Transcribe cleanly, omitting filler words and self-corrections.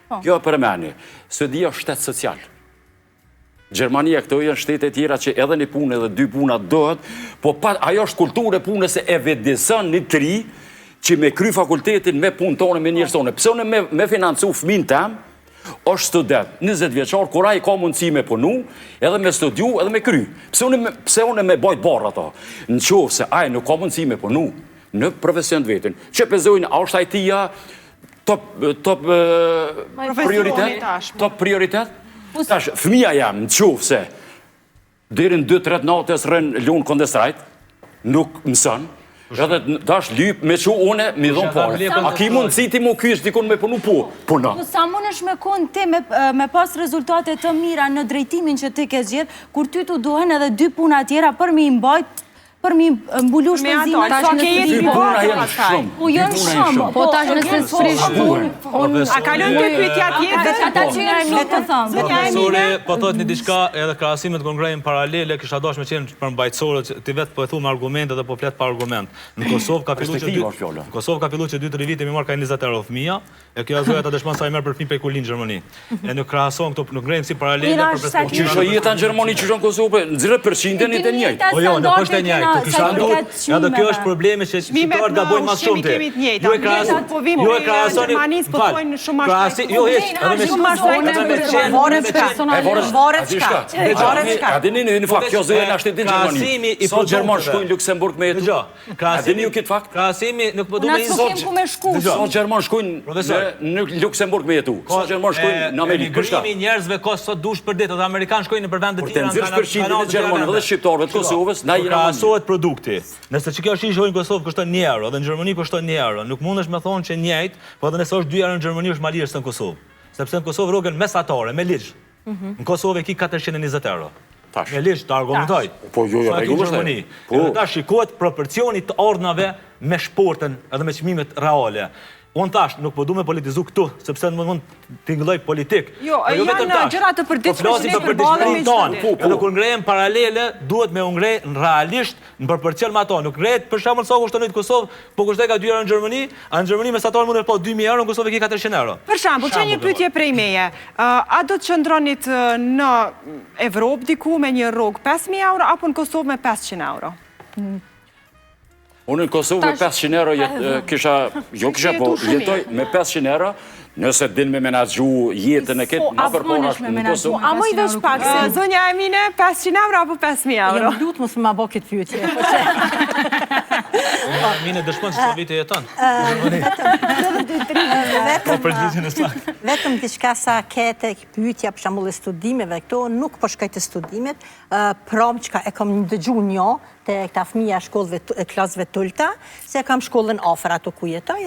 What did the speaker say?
Kjo për meni. Suedia është shtet social. Gjermania këto janë shtete tjera që edhe një punë edhe dy puna dohet, po ajo është kulturë e punës e evidison një tri që me kry fakultetin me punë tonë me njërësone. Pse unë me financu fëmin tem, është student, 20 vjeçar, kur ai ka mundësi me punu, edhe me studiu, edhe me kry. Pse unë me bajt barë ato? Në qovë se ai nuk ka mundësi me punu në profesion të vetin. Që pezojnë, a është IT-ja top prioritet? Tash, fëmija jam, në qovë se dherin 2-3 natës rënë lunë kondestrajt, nuk mësën, edhe dash lyp me që une mi dhonë pare. A ki mundësi ti mu kysh dikun me punu puna? Sa mund është me konë ti me pas rezultate të mira në drejtimin që ti ke zgjedh, kur ty tu duhen edhe 2 puna tjera për mi mbajt, për mi mbulu shpenzimet. Dy puna jenë shumë. Po jenë shumë. Po tash nëse s'prish punë. A kalon të pyetja tjetër? Ata që jenë shumë të thëmë. Profesori, po thot një diçka edhe krahasimet kongrejnë paralele, kisha dash me qenë për mbajtësorët, ti vetë po e thu me argumente dhe po flet pa argument. Në Kosovë ka filluar që 2-3 vite mi marr ka 20 euro fëmia, e kjo azoja ta dëshmon sa i merr për fëmijë pekulin në Gjermani. E në krahason këto nuk ngrenë si paralele për perspektivën. Çfarë jeta në Gjermani, çfarë në Kosovë, 0% janë të njëjtë. Po jo, nuk është e njëjtë. Edhe kjo është problemi që shqiptarët gabojnë më shumë ti. Ju e krahasoni Gjermanisë po thojnë shumë më shpejt. Jo hiç, A dini në fakt, kjo zëjë në ashtet në Gjermani. Sa Gjerman shkojnë në Luksemburg me jetu? A dini ju këtë fakt? Krahasimi nuk po du me Sa Gjerman shkojnë në Luksemburg me jetu? Sa Gjerman shkojnë në Amerikë? Migrimi njerëzve ka sot dush për ditë, dhe Amerikanë shkojnë në për vendet tjera. Për të 20% në Gjermanë dhe shqiptarëve të Kosovës, na jena krahasohet produkti. Nëse që kjo është ishojnë në Kosovë kështon 1 euro, dhe në Gjermani kështon 1 euro. Nuk mundesh me thonë që njëjtë, po edhe nëse është 2 euro në Gjermani është ma lirë se në Kosovë. Sepse në Kosovë rrogën mesatare, me ligj. Në Kosovë e ki 420 euro. Me ligj të argumentoj. Po jo, regullësht e. Edhe ta shikohet proporcioni të ardhnave me shportën edhe me çmimet reale. Unë tash, nuk po du me politizu këtu, sepse në mund t'ingëlloj politik. Jo, janë gjëra të përditshme që ne përballemi me çdo. Edhe kur ngrejmë paralele, duhet me ngrej realisht në proporcion me ato. Nuk ngrehet për shembull sa kushton në Kosovë, po kushtoj ka 2 euro në Gjermani, a në Gjermani mesatar mund të po 2000 euro, në Kosovë ki 400 euro. Për shembull, çaj një pyetje prej meje. A do të qëndronit në Evropë diku me një rrogë 5000 euro apo në Kosovë me 500 euro? Unë në Kosovë me 500 euro kisha, po jetoj me 500 euro, nëse din me menaxhu jetën e këtë, më përpona në Kosovë. A më i veç pak, zonja Emine, 500 euro apo 5000 euro? Jem lutë mësë ma bo këtë pyetje. Emine dëshmon që sa vite jeton. Vetëm diçka sa kete pyetja për shembull e studimeve, këto nuk po shkoj të studimet, prom çka e kam dëgju një te këta fëmija shkollëve klasëve të ulta, se kam shkollën afër ato ku jetoj.